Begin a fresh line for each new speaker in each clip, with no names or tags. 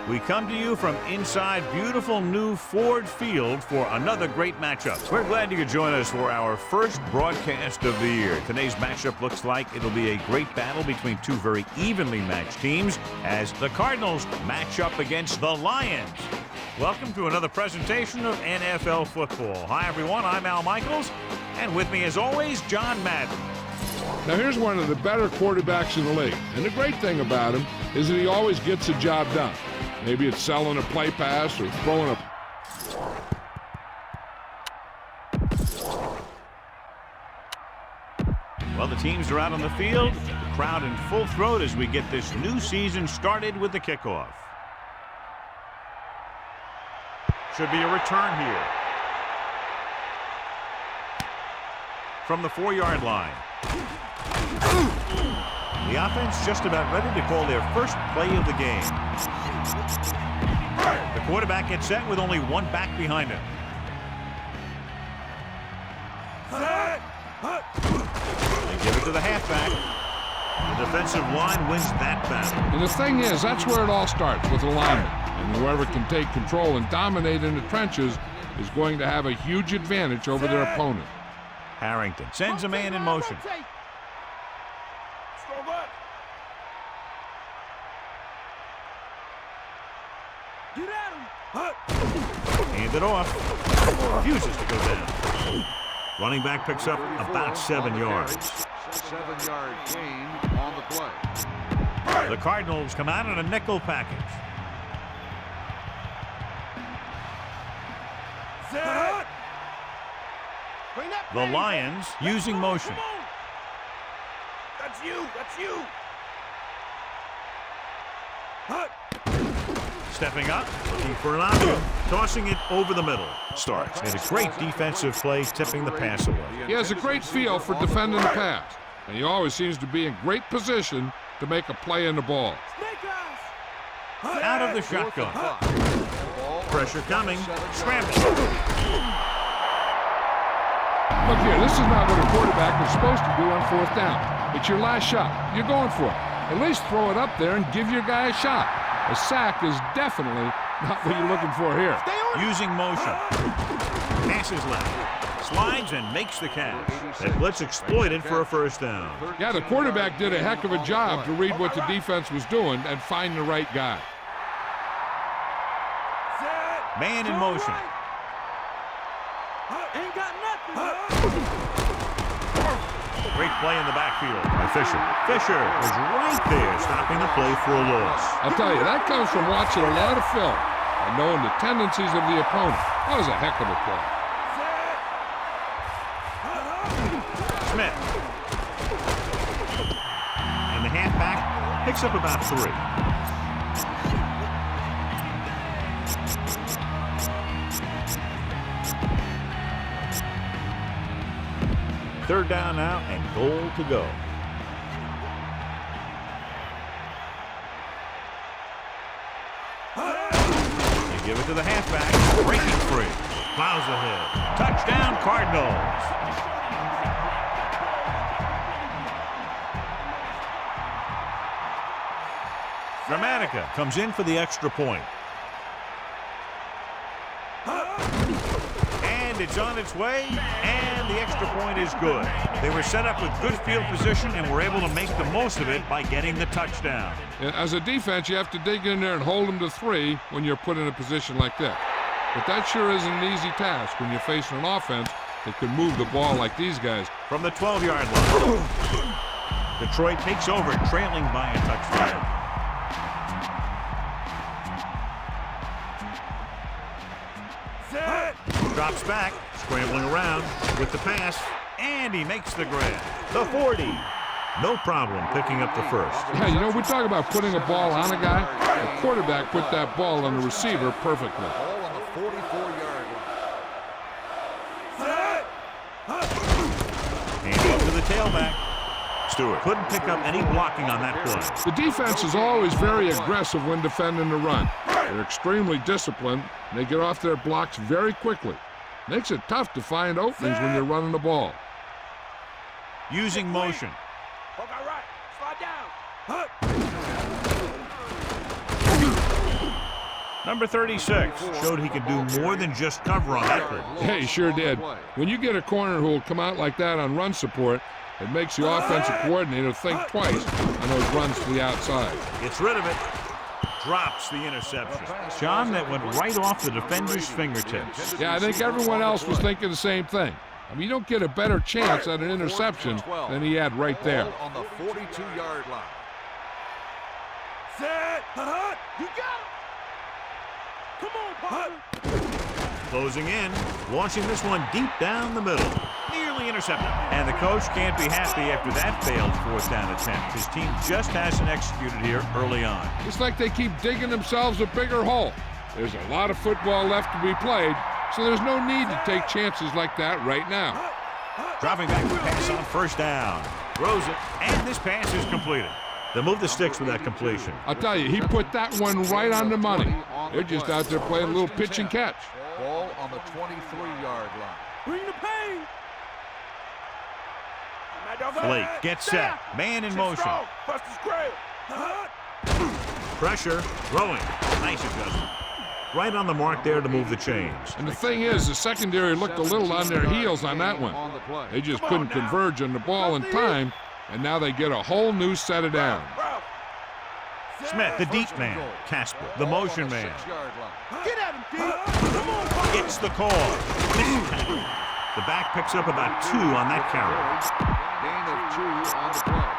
We come to you from inside beautiful new Ford Field for another great matchup. We're glad you could join us for our first broadcast of the year. Today's matchup looks like it'll be a great battle between two very evenly matched teams as the Cardinals match up against the Lions. Welcome to another presentation of NFL football. Hi, everyone. I'm Al Michaels, and with me, as always, John Madden.
Now, here's one of the better quarterbacks in the league, and the great thing about him is that he always gets the job done. Maybe it's selling a play pass or throwing a...
Well, the teams are out on the field, the crowd in full throat as we get this new season started with the kickoff. Should be a return here. From the 4-yard line. The offense just about ready to call their first play of the game. The quarterback gets set with only one back behind him. They give it to the halfback. The defensive line wins that battle.
And the thing is, that's where it all starts, with alignment. And whoever can take control and dominate in the trenches is going to have a huge advantage over their opponent.
Harrington sends a man in motion. Hand it off. Refuses to go down. Running back picks up about 7 yards.
7-yard gain on the play.
The Cardinals come out in a nickel package. The Lions using motion.
That's you. That's you.
Stepping up, looking for an option, tossing it over the middle. Starks made a great defensive play, tipping the pass away.
He has a great feel for defending the pass, and he always seems to be in great position to make a play in the ball.
Out of the shotgun. Pressure coming. Scramble.
Look here, this is not what a quarterback is supposed to do on 4th down. It's your last shot. You're going for it. At least throw it up there and give your guy a shot. A sack is definitely not what you're looking for here.
Using motion. Passes left. Slides and makes the catch. That blitz exploited for a first down.
Yeah, the quarterback did a heck of a job to read what the defense was doing and find the right guy.
Man in motion.
Ain't got nothing.
Great play in the backfield by Fisher. Fisher was right there, stopping the play for a loss.
I'll tell you, that comes from watching a lot of film and knowing the tendencies of the opponent. That was a heck of a play.
Smith. And the halfback picks up about 3. Third down now and goal to go. You give it to the halfback, breaking free. Plows ahead. Touchdown, Cardinals. Dramatica comes in for the extra point. And it's on its way, and the extra point is good. They were set up with good field position and were able to make the most of it by getting the touchdown.
As a defense, you have to dig in there and hold them to 3 when you're put in a position like that. But that sure isn't an easy task when you're facing an offense that can move the ball like these guys.
From the 12-yard line, Detroit takes over, trailing by a touchdown. Drops back, scrambling around with the pass, and he makes the grab. The 40. No problem picking up the first.
Yeah, you know, we talk about putting a ball on a guy. The quarterback put that ball on the receiver perfectly.
Ball on the 44-yard line.
Hand off to the tailback. Stewart couldn't pick up any blocking on that play.
The defense is always very aggressive when defending the run. They're extremely disciplined, and they get off their blocks very quickly. Makes it tough to find openings when you're running the ball.
Using motion.
Hook out right. Slide down.
Number 36 showed he could do more than just cover on that play.
Yeah, he sure did. When you get a corner who will come out like that on run support, it makes the offensive coordinator think twice on those runs to the outside.
Gets rid of it. Drops the interception. John, that went right off the defender's fingertips.
Yeah, I think everyone else was thinking the same thing. I mean, you don't get a better chance at an interception than he had right there.
On the 42-yard line.
Set. You got it. Come on, partner.
Closing in, launching this one deep down the middle. Nearly intercepted. And the coach can't be happy after that failed fourth down attempt. His team just hasn't executed here early on.
It's like they keep digging themselves a bigger hole. There's a lot of football left to be played, so there's no need to take chances like that right now.
Dropping back the pass on first down. Throws it, and this pass is completed. They'll move the sticks with that completion.
I'll tell you, he put that one right on the money. They're just out there playing a little pitch and catch.
Ball on the 23-yard line.
Bring the pain.
Blake gets set. Man in motion. Pressure. Throwing. Nice adjustment. Right on the mark there to move the chains.
And the thing is, the secondary looked a little on their heels on that one. They just couldn't converge on the ball in time, and now they get a whole new set of downs.
Smith, the deep man. Casper, the motion man.
Get at him, D. Come on,
Gets the call. The back picks up about 2 on that carry.
Gain of 2 on the play.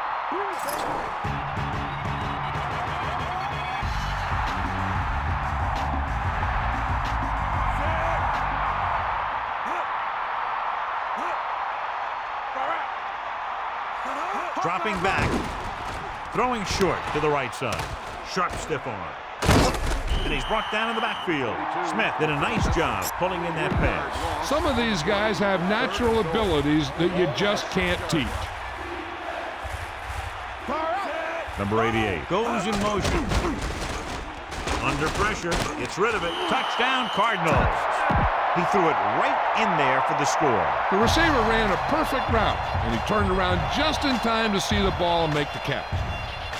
Dropping back. Throwing short to the right side. Sharp, stiff arm. And he's brought down in the backfield. Smith did a nice job pulling in that pass.
Some of these guys have natural abilities that you just can't teach.
Number 88 goes in motion. Under pressure, gets rid of it. Touchdown, Cardinals. He threw it right in there for the score.
The receiver ran a perfect route, and he turned around just in time to see the ball and make the catch.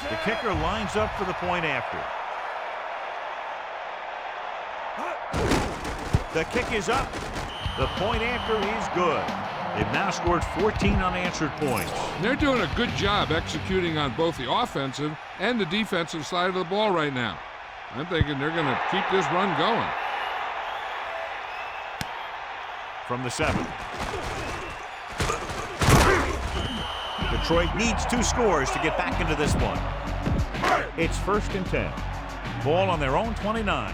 The kicker lines up for the point after. The kick is up. The point after is good. They've now scored 14 unanswered points.
They're doing a good job executing on both the offensive and the defensive side of the ball right now. I'm thinking they're going to keep this run going.
From the 7. Detroit needs 2 scores to get back into this one. It's 1st and 10. Ball on their own 29.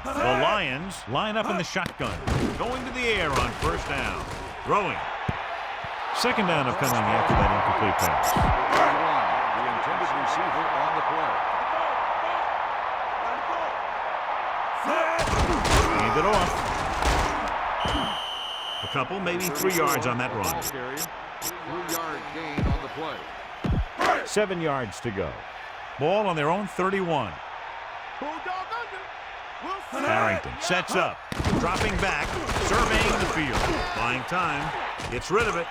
The Lions line up in the shotgun. Going to the air on first down. Throwing. Second down upcoming after that incomplete pass.
The intended receiver on the play.
Hand it off. A couple, maybe 3 yards on that run.
3-yard gain on the play.
7 yards to go. Ball on their own 31. Harrington sets up. Dropping back. Surveying the field. Buying time. Gets rid of it.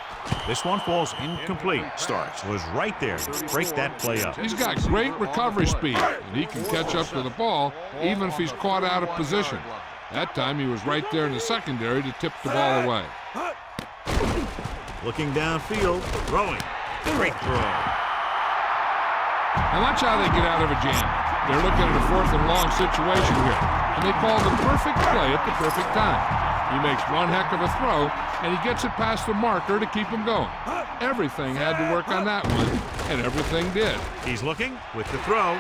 This one falls incomplete. Starks was right there to break that play up.
He's got great recovery speed, and he can catch up to the ball even if he's caught out of position. That time he was right there in the secondary to tip the ball away.
Looking downfield. Throwing. Great throw.
Now watch how they get out of a jam. They're looking at a 4th and long situation here, and they call the perfect play at the perfect time. He makes one heck of a throw, and he gets it past the marker to keep him going. Everything had to work on that one, and everything did.
He's looking with the throw.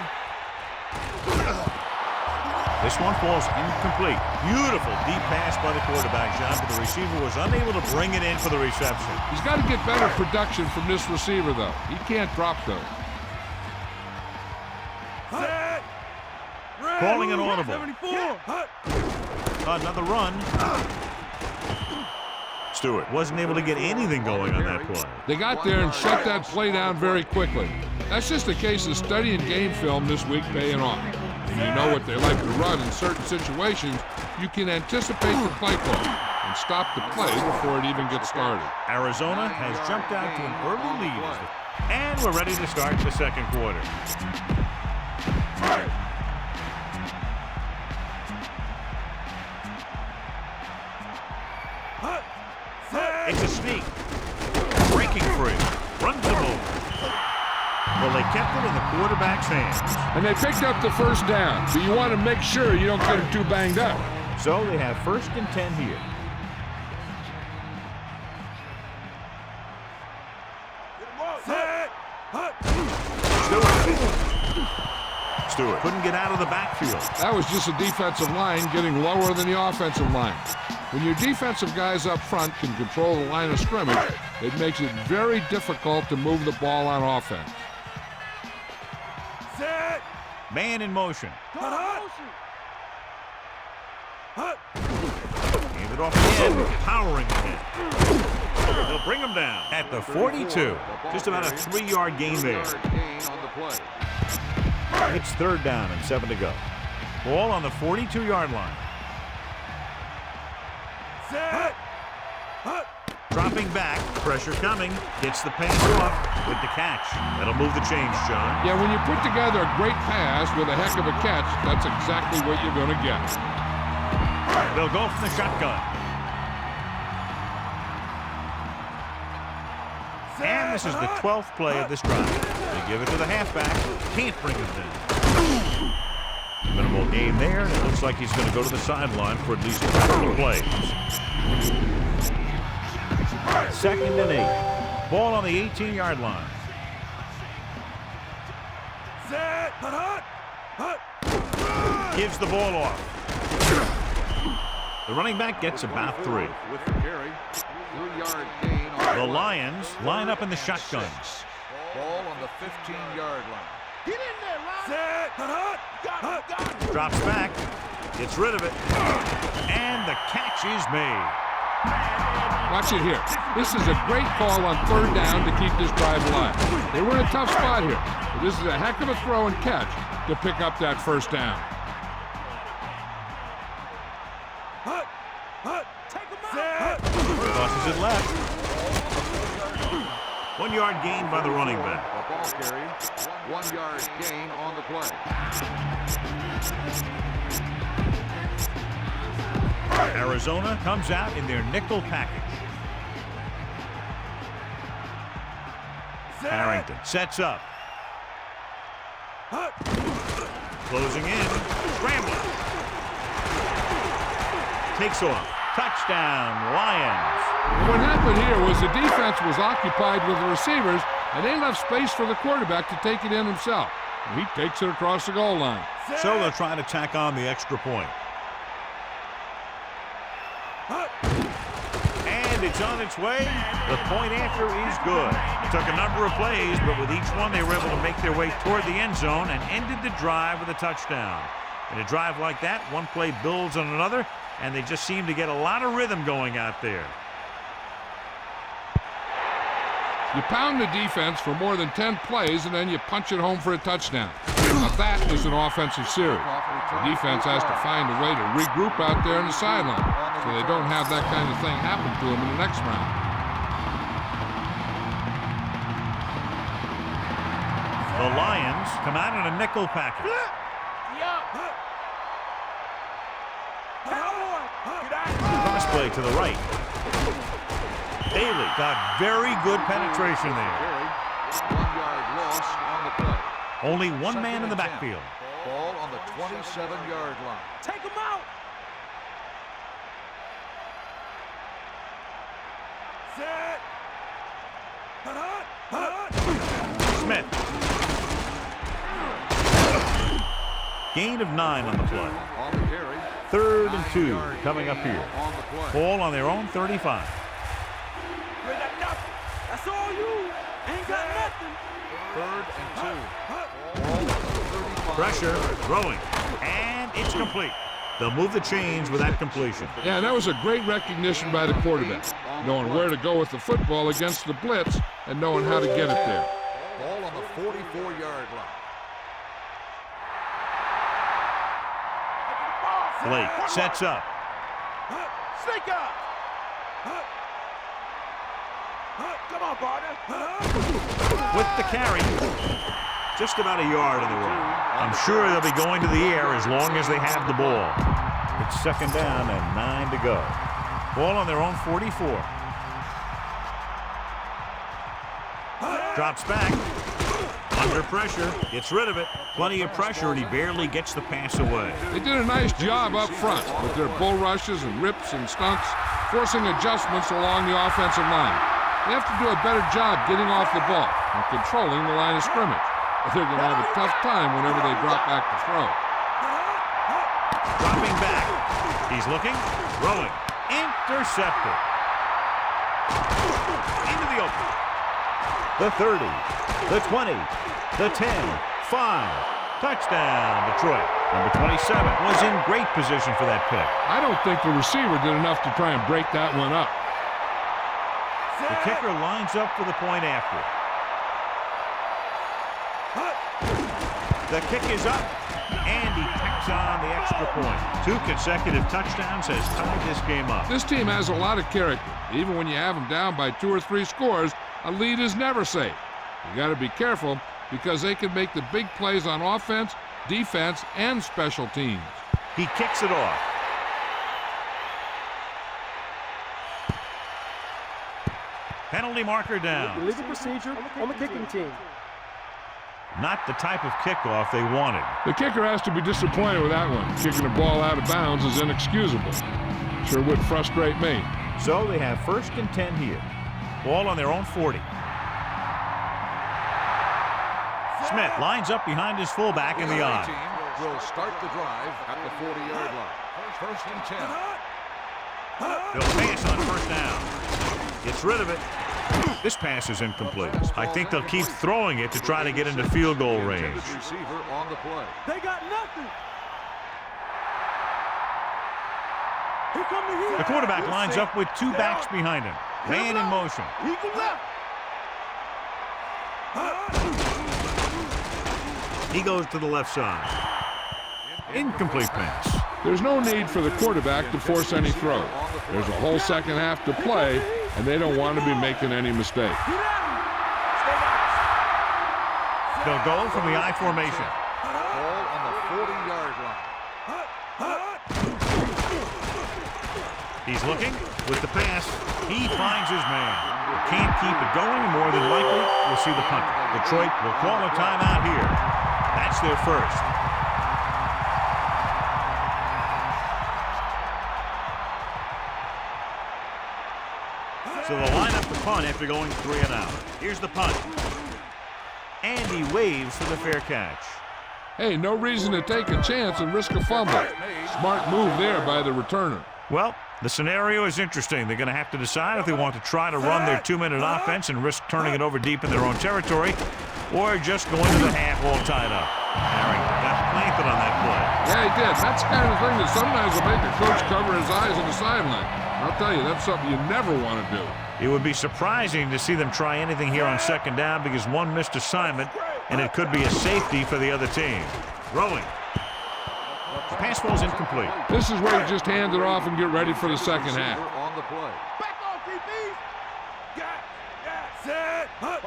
This one falls incomplete. Beautiful deep pass by the quarterback, John, but the receiver was unable to bring it in for the reception.
He's got to get better production from this receiver, though. He can't drop those.
Calling an audible. Another run. Stewart wasn't able to get anything going on that play.
They got there and shut that play down very quickly. That's just a case of studying game film this week paying off. When you know what they like to run in certain situations, you can anticipate the play call and stop the play before it even gets started.
Arizona has jumped out to an early lead. And we're ready to start the second quarter. Well, they kept it in the quarterback's hands.
And they picked up the first down, but you want to make sure you don't get them too banged up.
So they have 1st and 10 here. Stewart couldn't get out of the backfield.
That was just a defensive line getting lower than the offensive line. When your defensive guys up front can control the line of scrimmage, it makes it very difficult to move the ball on offense.
Man in motion. Hand it off again, powering ahead. They'll bring him down at the 42. Just about a 3-yard gain there. It's 3rd down and 7 to go. Ball on the 42-yard line. Dropping back, pressure coming, gets the pass off with the catch. That'll move the change, John.
Yeah, when you put together a great pass with a heck of a catch, that's exactly what you're going to get.
They'll go from the shotgun. And this is the 12th play of this drive. They give it to the halfback. Can't bring him down. Minimal game there, and it looks like he's going to go to the sideline for at least a couple of plays. 2nd and 8. Ball on the 18-yard line. Gives the ball off. The running back gets about 3.
With the carry, 3-yard gain on
The Lions line up in the shotgun.
Ball on the 15-yard line.
Get in there, Ryan.
Drops back, gets rid of it, and the catch is made.
Watch it here. This is a great call on 3rd down to keep this drive alive. They were in a tough spot here, but this is a heck of a throw and catch to pick up that 1st down.
Crosses it left. 1-yard gain by the running back.
The ball carry, 1-yard gain on the play.
Arizona comes out in their nickel package. Harrington sets up. Closing in. Scrambling. Takes off. Touchdown, Lions.
What happened here was the defense was occupied with the receivers, and they left space for the quarterback to take it in himself. And he takes it across the goal line.
So they'll try to tack on the extra point. And it's on its way. The point after is good. It took a number of plays, but with each one they were able to make their way toward the end zone and ended the drive with a touchdown. In a drive like that, one play builds on another, and they just seem to get a lot of rhythm going out there.
You pound the defense for more than 10 plays, and then you punch it home for a touchdown. Now that is an offensive series. The defense has to find a way to regroup out there on the sideline so they don't have that kind of thing happen to them in the next round.
The Lions come out in a nickel package. Cross play to the right. Daly got very good penetration there.
1-yard loss on the play.
Only one man in the backfield.
Ball on the 27-yard line.
Take him out.
Smith. Gain of 9 on the play.
On the carry.
3rd and 2
9-yard
coming up
gain
here.
on the play.
Ball on their own 35.
You ain't got nothing. That's all you. Ain't got nothing.
3rd and 2. Ball on the 35.
Pressure, throwing, and it's complete. They'll move the chains with that completion.
Yeah, that was a great recognition by the quarterback, knowing where to go with the football against the blitz and knowing how to get it there.
Ball on the 44-yard line.
Blake sets up.
Sneak up. Come on, partner.
With the carry. Just about a yard in the run. I'm sure they'll be going to the air as long as they have the ball. It's 2nd down and 9 to go. Ball on their own 44. Drops back. Under pressure, gets rid of it. Plenty of pressure, and he barely gets the pass away.
They did a nice job up front with their bull rushes and rips and stunts, forcing adjustments along the offensive line. They have to do a better job getting off the ball and controlling the line of scrimmage. They're going to have a tough time whenever they drop back to throw.
Dropping back. He's looking, throwing, intercepted. Into the open. The 30, the 20, the 10, 5. Touchdown, Detroit. Number 27 was in great position for that pick.
I don't think the receiver did enough to try and break that one up.
The kicker lines up for the point after. The kick is up, and he tacks on the extra point. 2 consecutive touchdowns has tied this game up.
This team has a lot of character. Even when you have them down by 2 or 3 scores, a lead is never safe. You got to be careful because they can make the big plays on offense, defense, and special teams.
He kicks it off. Penalty marker down.
Illegal procedure on the kicking team.
Not the type of kickoff they wanted.
The kicker has to be disappointed with that one. Kicking the ball out of bounds is inexcusable. Sure would frustrate me.
So they have 1st and 10 here. Ball on their own 40. Smith lines up behind his fullback in the I.
Will start the drive at the 40-yard line. 1st and 10.
They'll pass on 1st down. Gets rid of it. This pass is incomplete. I think they'll keep throwing it to try to get into field goal range.
Receiver on the play.
They got nothing. Here come the heel.
The quarterback lines up with 2 backs behind him. Man in motion.
Eagle left.
He goes to the left side. Incomplete pass.
There's no need for the quarterback to force any throw. There's a whole second half to play, and they don't want to be making any mistakes.
They'll go from the I formation.
Ball on the 40-yard line.
He's looking with the pass. He finds his man. Can't keep it going, and more than likely, we'll see the punt. Detroit will call a timeout here. That's their first. So they'll line up the punt after going 3 and out. Here's the punt. And he waves for the fair catch.
Hey, no reason to take a chance and risk a fumble. Smart move there by the returner.
Well, the scenario is interesting. They're going to have to decide if they want to try to run their 2-minute offense and risk turning it over deep in their own territory, or just go into the half all tied up. Aaron got planted on that play.
Yeah, he did. That's the kind of thing that sometimes will make a coach cover his eyes on the sideline. I'll tell you, that's something you never want to do.
It would be surprising to see them try anything here on 2nd down because one missed assignment, and it could be a safety for the other team. Throwing. The pass falls incomplete.
This is where you just hand it off and get ready for the second half.
On the play.
Back off, DB. Set. Hut.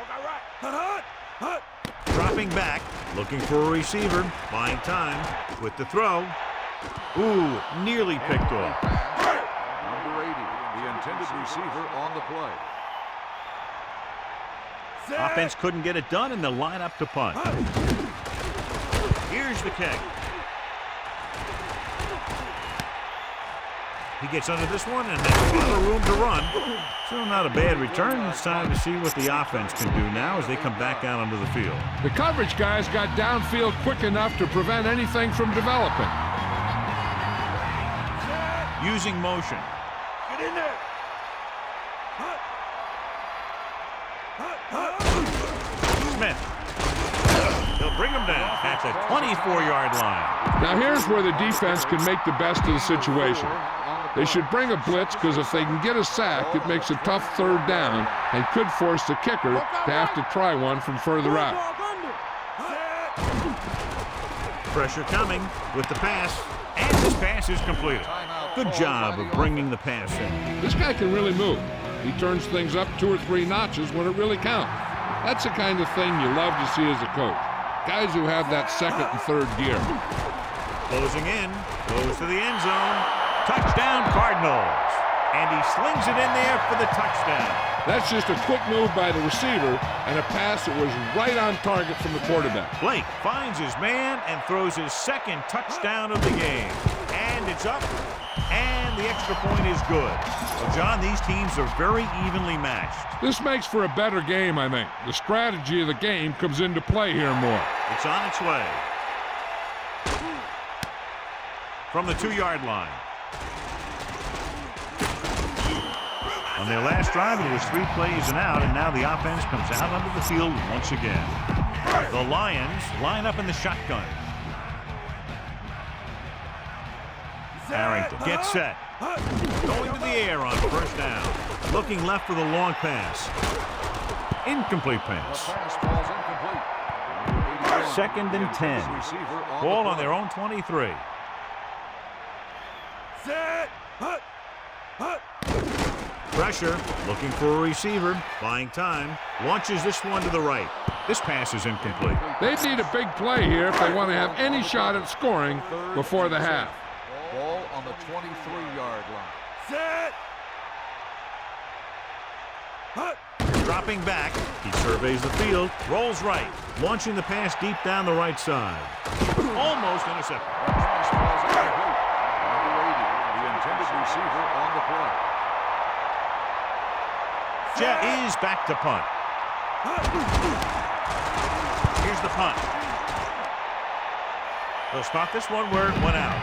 Hut. Hut.
Dropping back, looking for a receiver, buying time with the throw. Ooh, nearly picked off.
Number 80, the intended receiver on the play.
Offense couldn't get it done, and they'll line up to punt. Here's the kick. He gets under this one and has a lot of room to run. Still not a bad return. It's time to see what the offense can do now as they come back out onto the field.
The coverage guys got downfield quick enough to prevent anything from developing.
Using motion.
Get in there.
Smith. He'll bring him down at the 24-yard line.
Now here's where the defense can make the best of the situation. They should bring a blitz because if they can get a sack, it makes a tough 3rd down and could force the kicker to have to try one from further out.
Pressure coming with the pass, and this pass is completed. Good job of bringing the pass in.
This guy can really move. He turns things up 2 or 3 notches when it really counts. That's the kind of thing you love to see as a coach. Guys who have that 2nd and 3rd gear.
Closing in, goes to the end zone. Touchdown, Cardinals. And he slings it in there for the touchdown.
That's just a quick move by the receiver and a pass that was right on target from the quarterback.
Blake finds his man and throws his second touchdown of the game. And it's up, and the extra point is good. So, John, these teams are very evenly matched.
This makes for a better game, I think. The strategy of the game comes into play here more.
It's on its way. From the 2-yard line. On their last drive, it was 3 plays and out, and now the offense comes out onto the field once again. The Lions line up in the shotgun. Harrington gets set. Going to the air on first down. Looking left for the long pass. Incomplete pass. Second and 10. Ball on their own 23. Pressure, looking for a receiver, buying time, launches this one to the right. This pass is incomplete.
They need a big play here if they want to have any shot at scoring before the half.
Ball on the 23-yard line.
Dropping back, he surveys the field, rolls right, launching the pass deep down the right side. Almost intercepted.
The intended receiver on the play.
Jet is back to punt. Here's the punt. They'll spot this one where it went out.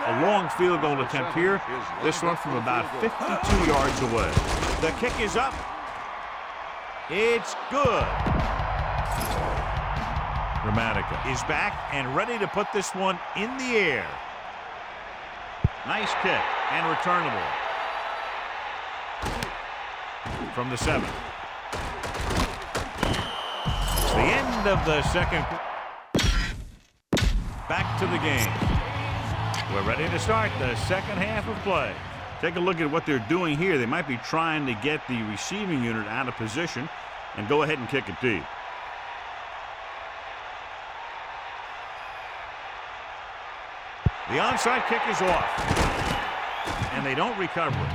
A long field goal attempt here. This one from about 52 yards away. The kick is up. It's good. Gramatica is back and ready to put this one in the air. Nice kick and returnable. From the 7. The end of the second. Back to the game. We're ready to start the second half of play. Take a look at what they're doing here. They might be trying to get the receiving unit out of position and go ahead and kick it deep. The onside kick is off, and they don't recover it.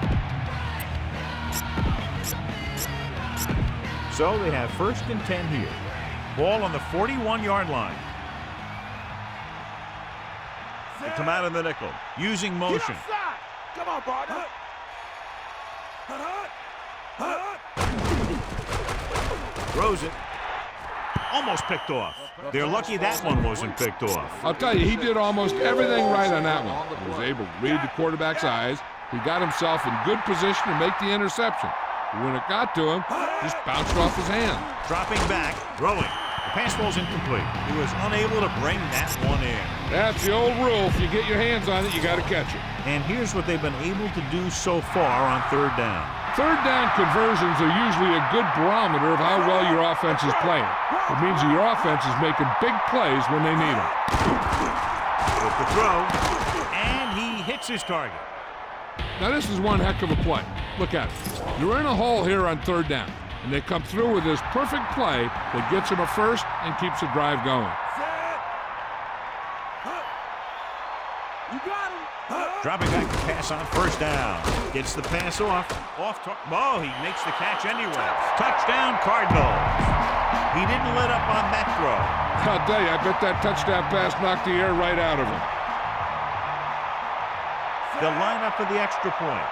So they have first and 10 here. Ball on the 41-yard line. They come out in the nickel, using motion.
Come on, partner.
Throws it. Almost picked off. They're lucky that one wasn't picked off.
I'll tell you, he did almost everything right on that one. He was able to read the quarterback's eyes. He got himself in good position to make the interception. But when it got to him, just bounced off his hand.
Dropping back, throwing. The pass ball's incomplete. He was unable to bring that one in.
That's the old rule. If you get your hands on it, you got to catch it.
And here's what they've been able to do so far on third down.
Third down conversions are usually a good barometer of how well your offense is playing. It means that your offense is making big plays when they need them.
With the throw, and he hits his target.
Now this is one heck of a play. Look at it. You're in a hole here on third down, and they come through with this perfect play that gets them a first and keeps the drive going.
You got him.
Dropping back to pass on first down. Gets the pass off. Oh, he makes the catch anyway. Touchdown, Cardinals. He didn't let up on that throw.
I'll tell you, I bet that touchdown pass knocked the air right out of him.
They'll line up for the extra point.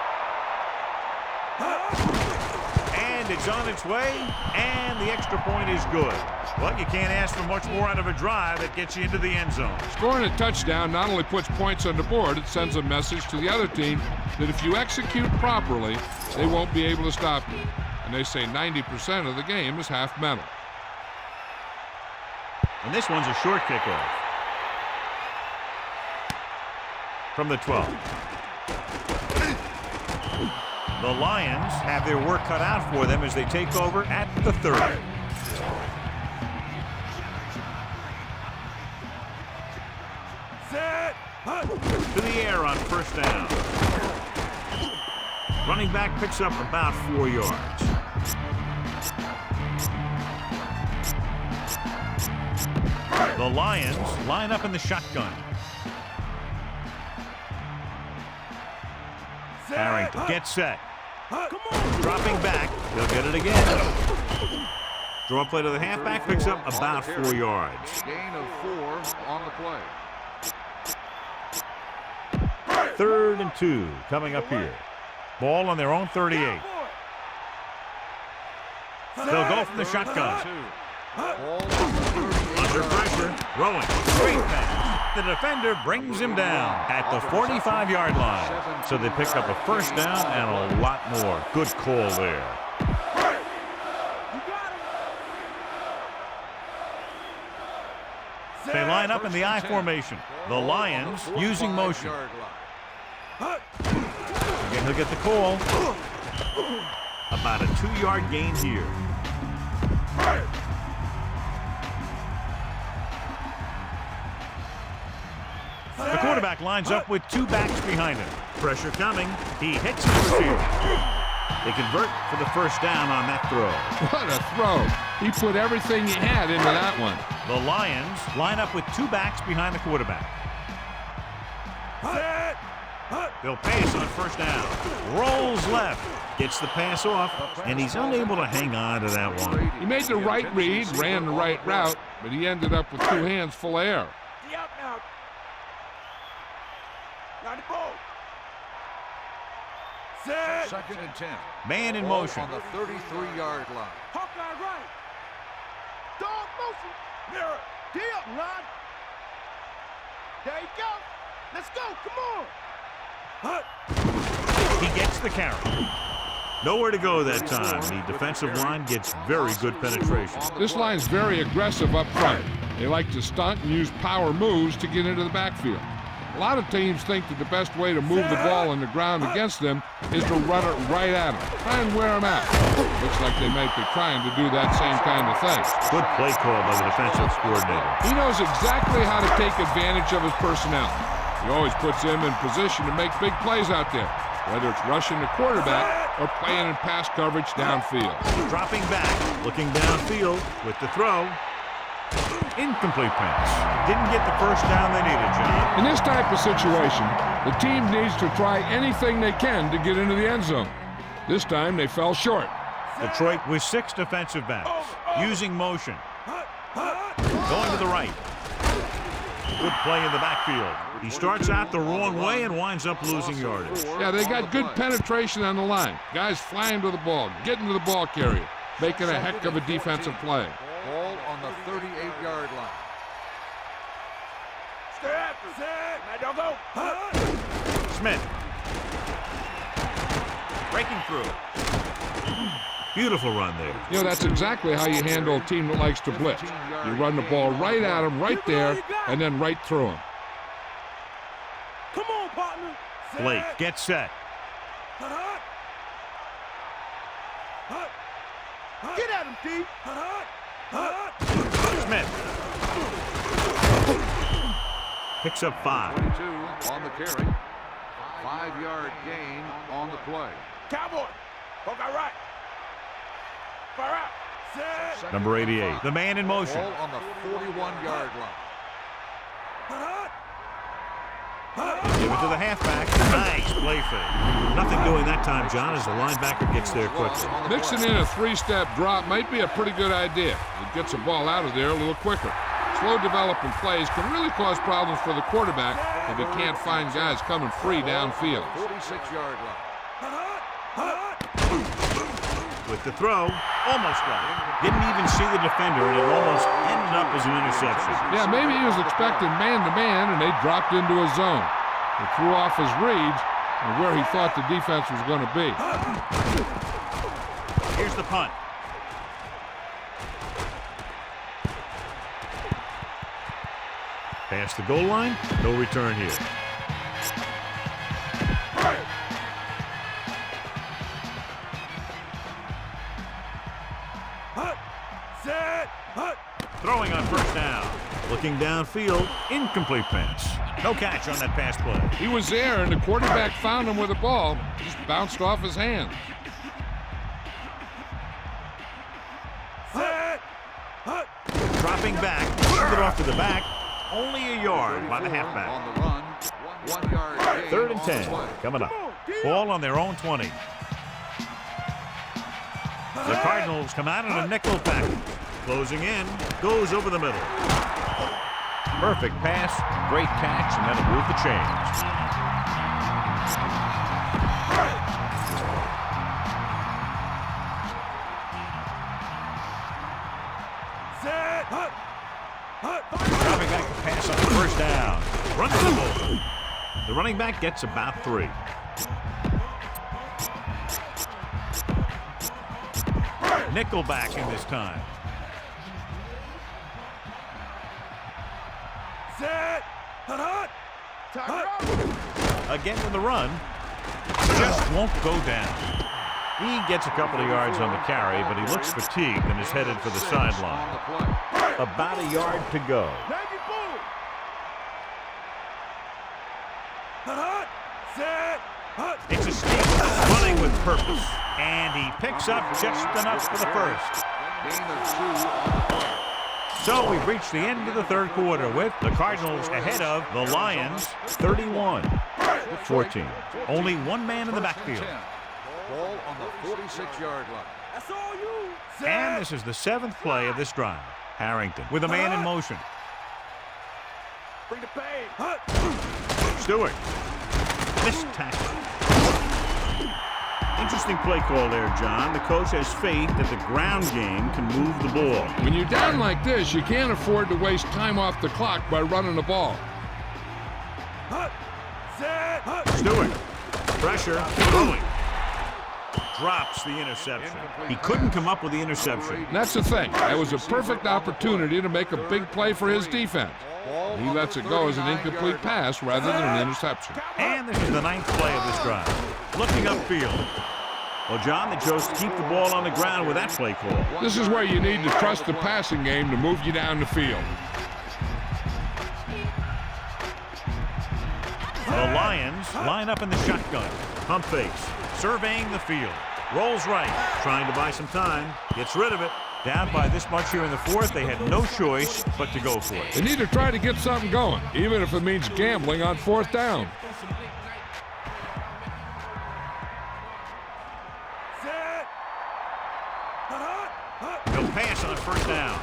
And it's on its way, and the extra point is good. Well, you can't ask for much more out of a drive that gets you into the end zone.
Scoring a touchdown not only puts points on the board, it sends a message to the other team that if you execute properly, they won't be able to stop you. And they say 90% of the game is half mental.
And this one's a short kickoff. From the 12. The Lions have their work cut out for them as they take over at the 30. To the air on first down. Running back picks up about 4 yards. The Lions line up in the shotgun. Harrington gets set. Dropping back. They'll get it again. Draw play to the halfback, picks up about 4 yards.
Gain of 4 on the play.
3rd and 2 coming up here. Ball on their own 38. They'll go from the shotgun. Under pressure, throwing. Great pass. The defender brings him down at the 45-yard line. So they pick up a first down and a lot more. Good call there. They line up in the I formation. The Lions using motion. Again, he'll get the call. About a 2-yard gain here. The quarterback lines up with 2 backs behind him. Pressure coming. He hits his receiver. They convert for the first down on that throw.
What a throw. He put everything he had into that one.
The Lions line up with 2 backs behind the quarterback. They'll pass on first down. Rolls left. Gets the pass off, and he's unable to hang on to that one.
He made the right read, ran the right route, but he ended up with 2 hands full of air.
Second and 10.
Man in motion.
On the 33-yard line.
Hawkeye right. Dog motion. Mirror. Deal, Ron. There you go. Let's go. Come on.
He gets the carry. Nowhere to go that time. The defensive line gets very good penetration.
This line's very aggressive up front. They like to stunt and use power moves to get into the backfield. A lot of teams think that the best way to move the ball on the ground against them is to run it right at them. Try and wear them out. Looks like they might be trying to do that same kind of thing.
Good play call by the defensive coordinator.
He knows exactly how to take advantage of his personnel. He always puts him in position to make big plays out there, whether it's rushing the quarterback or playing in pass coverage downfield.
Dropping back, looking downfield with the throw. Incomplete pass. Didn't get the first down they needed, John.
In this type of situation, the team needs to try anything they can to get into the end zone. This time they fell short.
Detroit with 6 defensive backs, using motion. Going to the right. Good play in the backfield. He starts out the wrong way and winds up losing yardage.
Yeah, they got good penetration on the line. Guys flying to the ball, getting to the ball carrier, making a heck of a defensive play.
Ball on the 38-yard line.
Stay after, Zed. Now don't go.
Smith. Breaking through. Beautiful run there.
You know, that's exactly how you handle a team that likes to blitz. You run the ball right at them, right there, and then right through them.
Come on, partner.
Blake gets set.
Get at him, D.
Smith. Picks up 5.
22 on the carry. 5-yard gain on the play.
Cowboy. Hawkeye right. Fire out. Set.
Number 88. The man in motion.
Ball on the 41-yard line.
Give it to the halfback. Nice play fake. Nothing doing that time, John, as the linebacker gets there quickly.
Mixing in a 3-step drop might be a pretty good idea. It gets the ball out of there a little quicker. Slow developing plays can really cause problems for the quarterback if he can't find guys coming free downfield.
46-yard line.
With the throw, almost got it. Didn't even see the defender, and it almost ended up as an interception.
Yeah, maybe he was expecting man-to-man, and they dropped into a zone. He threw off his reads and where he thought the defense was going to be.
Here's the punt. Past the goal line, no return here. Throwing on first down. Looking downfield, incomplete pass. No catch on that pass play.
He was there, and the quarterback found him with the ball. Just bounced off his hands.
Dropping back, hand it off to the back. Only a yard by the halfback.
On the run, 1 yard gain
3rd and
on the
10
play.
coming up. Ball on their own 20. The Cardinals come out in a nickel package. Closing in, goes over the middle. Perfect pass, great catch, and that'll move the chains. Dropping back to pass on the first down. Runs the ball. The running back gets about 3. Nickel back in this time. Again with the run. Just won't go down. He gets a couple of yards on the carry, but he looks fatigued and is headed for the sideline. About a yard to go. It's a sneak running with purpose. And he picks up just enough for the first. So we've reached the end of the 3rd quarter with the Cardinals ahead of the Lions 31-14. Only one man in the backfield.
Ball on the 46-yard line.
That's all you.
And this is the 7th play of this drive. Harrington with a man in motion.
Bring the pain.
Stewart. Missed tackle. Interesting play call there, John. The coach has faith that the ground game can move the ball.
When you're down like this, you can't afford to waste time off the clock by running the ball.
Stewart. Pressure. Throwing. Drops the interception. He couldn't come up with the interception.
And that's the thing. That was a perfect opportunity to make a big play for his defense. He lets it go as an incomplete pass rather than an interception.
And this is the 9th play of this drive. Looking upfield. Well, John, they chose to keep the ball on the ground with that play call.
This is where you need to trust the passing game to move you down the field.
The Lions line up in the shotgun. Pump fakes. Surveying the field. Rolls right. Trying to buy some time. Gets rid of it. Down by this much here in the 4th, they had no choice but to go for it.
They need to try to get something going, even if it means gambling on 4th down.
He'll pass on 1st down.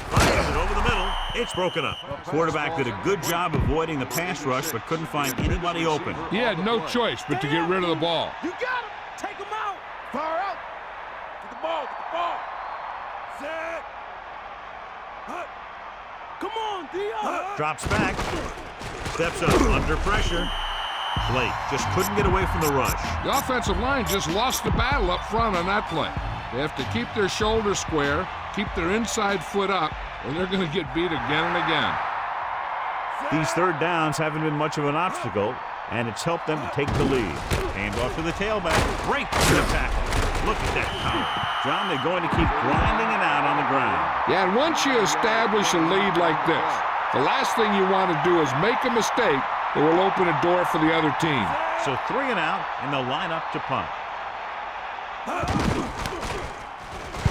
Fires it over the middle. It's broken up. Quarterback did a good job avoiding the pass rush, but couldn't find anybody open.
He had no choice but to get rid of the ball.
You got him. Take him out. Fire out. Get the ball. Get the ball. Set. Come on, Dion.
Drops back. Steps up under pressure. Blake just couldn't get away from the rush.
The offensive line just lost the battle up front on that play. They have to keep their shoulders square, keep their inside foot up, or they're going to get beat again and again.
These 3rd downs haven't been much of an obstacle, and it's helped them to take the lead. Hand off to the tailback. Great to the tackle. Look at that power. John, they're going to keep grinding it out on the ground.
Yeah, and once you establish a lead like this, the last thing you want to do is make a mistake that will open a door for the other team.
So 3 and out, and they'll line up to punt.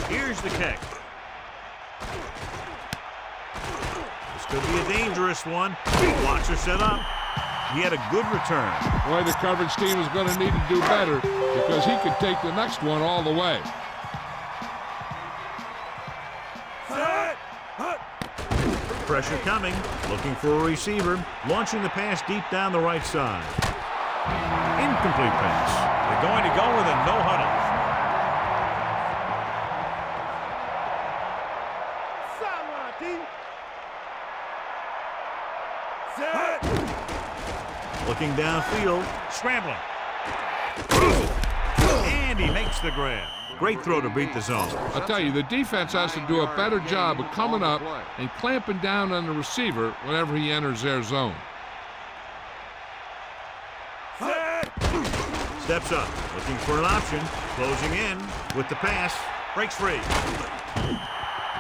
Here's the kick. This could be a dangerous one. Watch her set up. He had a good return.
Boy, the coverage team is going to need to do better because he could take the next one all the way.
Pressure coming. Looking for a receiver. Launching the pass deep down the right side. Incomplete pass. They're going to go with a no huddle. Looking downfield, scrambling. And he makes the grab. Great throw to beat the zone.
I'll tell you, the defense has to do a better job of coming up and clamping down on the receiver whenever he enters their zone.
Steps up, looking for an option. Closing in with the pass. Breaks free.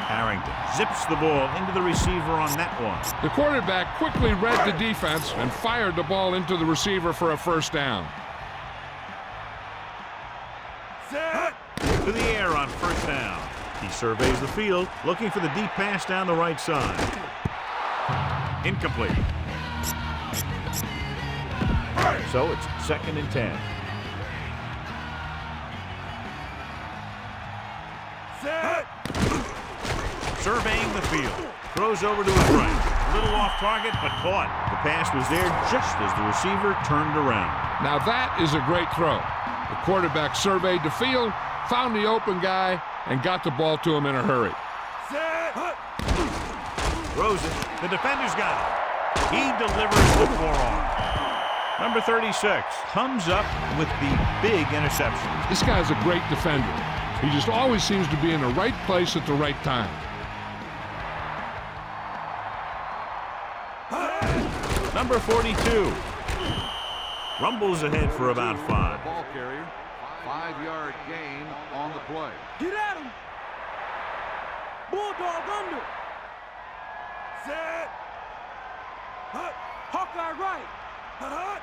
Harrington zips the ball into the receiver on that one.
The quarterback quickly read the defense and fired the ball into the receiver for a 1st down.
To the air on 1st down. He surveys the field, looking for the deep pass down the right side. Incomplete. So it's 2nd and 10.
Set.
Surveying the field. Throws over to his right. A little off target, but caught. The pass was there just as the receiver turned around.
Now that is a great throw. The quarterback surveyed the field, found the open guy, and got the ball to him in a hurry.
Set.
Throws it. The defender's got it. He delivers the forearm. Number 36 comes up with the big interception.
This guy's a great defender. He just always seems to be in the right place at the right time.
Number 42 rumbles ahead for about 5.
Ball carrier, 5-yard gain on the play.
Get at him. Bulldog under. Set. Hut. Hawkeye right. Hut.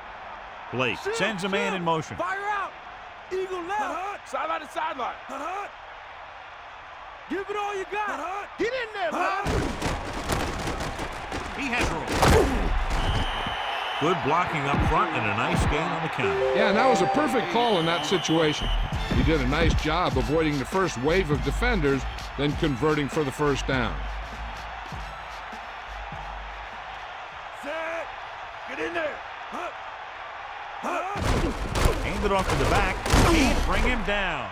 Blake sends a man in motion.
Fire out. Eagle left. Hut. Sideline to sideline. Hut. Give it all you got. Hut. Get in there, man.
He has room. Good blocking up front and a nice gain on the count.
Yeah, and that was a perfect call in that situation. He did a nice job avoiding the first wave of defenders, then converting for the first down.
Set. Get in there. Hut. Hut.
Hand it off to the back. Can't bring him down.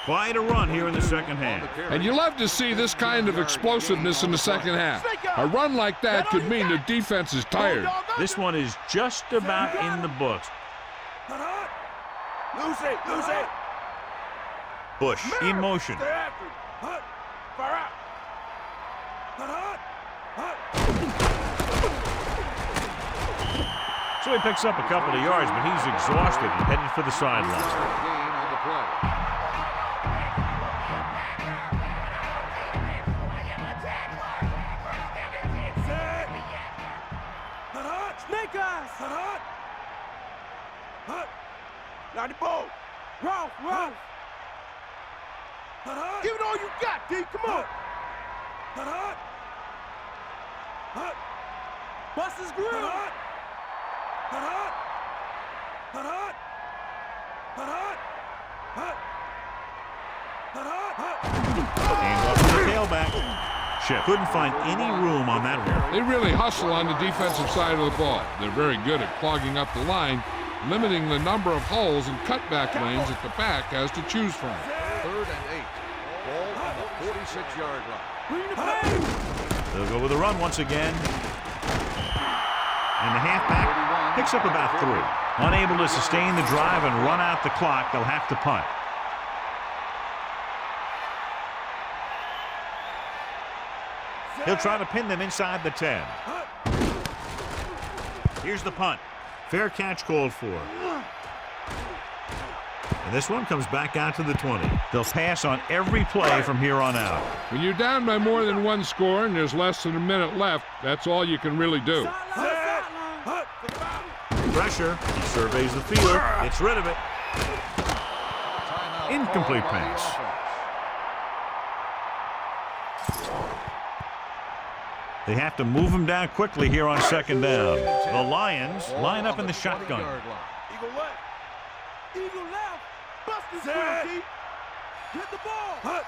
Quite a run here in the second half.
And you love to see this kind of explosiveness in the second half. A run like that could mean the defense is tired.
This one is just about in the books.
Hut. Lose it. Lose it.
Bush in motion.
Stay after him. Hut. Fire out. Hut. Hut.
So he picks up a couple of yards, but he's exhausted and headed for the sideline.
Gain on the play.
Set. Hut. Snake eyes. Hut. Hut. Now the ball. Ralph. Ralph. Hut. Give it all you got, D. Come on. Hut. Hut. Bust his grill. Hut. Hut. Hut. Hut. Hut. Hut.
Hand off to the tailback. Chip couldn't find any room on that one.
They really hustle on the defensive side of the ball. They're very good at clogging up the line, limiting the number of holes and cutback lanes that the back has to choose from.
3rd and 8. Ball on the 46-yard line.
Bring the pain.
They'll go with a run once again. And the halfback picks up about 3. Unable to sustain the drive and run out the clock, they'll have to punt. He'll try to pin them inside the 10. Here's the punt. Fair catch called for. And this one comes back out to the 20. They'll pass on every play from here on out.
When you're down by more than 1 score and there's less than a minute left, that's all you can really do.
Pressure. He surveys the field. Gets rid of it. Incomplete pass. They have to move him down quickly here on 2nd down. The Lions line up in the shotgun.
Eagle left. Eagle left. Bust his grill, Get the ball. Hut.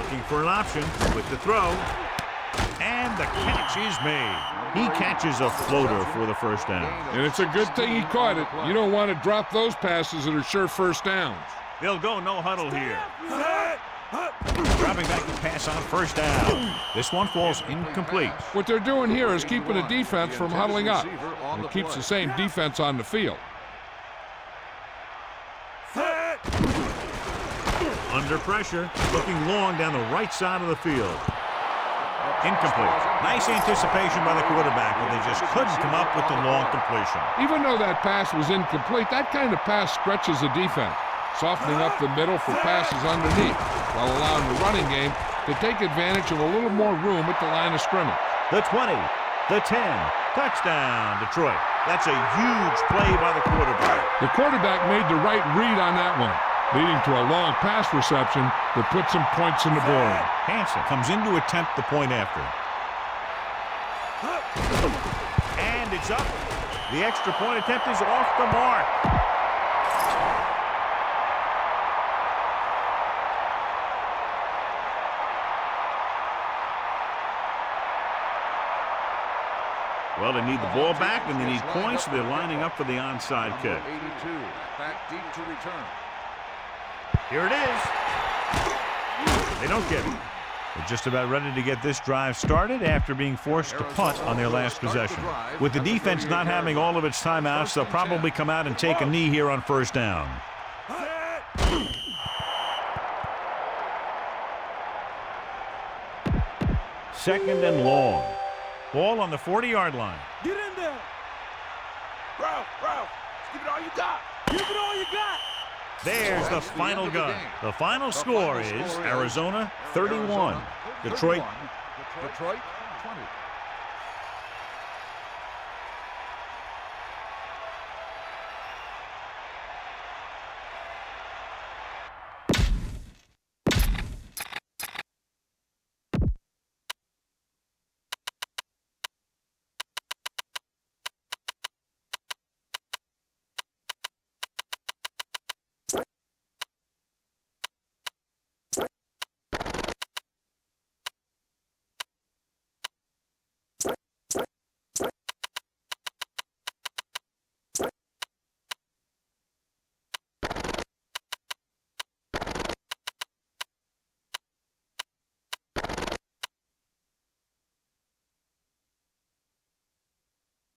Looking for an option with the throw. And the catch is made. He catches a floater for the first down.
And it's a good thing he caught it. You don't want to drop those passes that are sure first downs.
They'll go no huddle here. Dropping back the pass on 1st down. This one falls incomplete.
What they're doing here is keeping the defense from huddling up. And it keeps the same defense on the field.
Under pressure, looking long down the right side of the field. Incomplete. Nice anticipation by the quarterback, but they just couldn't come up with the long completion.
Even though that pass was incomplete, that kind of pass stretches the defense, softening up the middle for passes underneath, while allowing the running game to take advantage of a little more room at the line of scrimmage.
The 20, the 10, touchdown, Detroit. That's a huge play by the quarterback.
The quarterback made the right read on that one, leading to a long pass reception that put some points in the board.
Hansen comes in to attempt the point after. It's up. The extra point attempt is off the mark. Well, they need the ball back, and they need points, so they're lining up for the onside kick.
82, back deep to return.
Here it is. They don't get it. They're just about ready to get this drive started after being forced to punt on their last possession. With the defense not having all of its timeouts, they'll probably come out and take a knee here on first down. Second and long. Ball on the 40-yard line.
Get in there. Ralph, give it all you got. Give it all you got.
There's the final gun. The final score is Arizona 31, Detroit
20.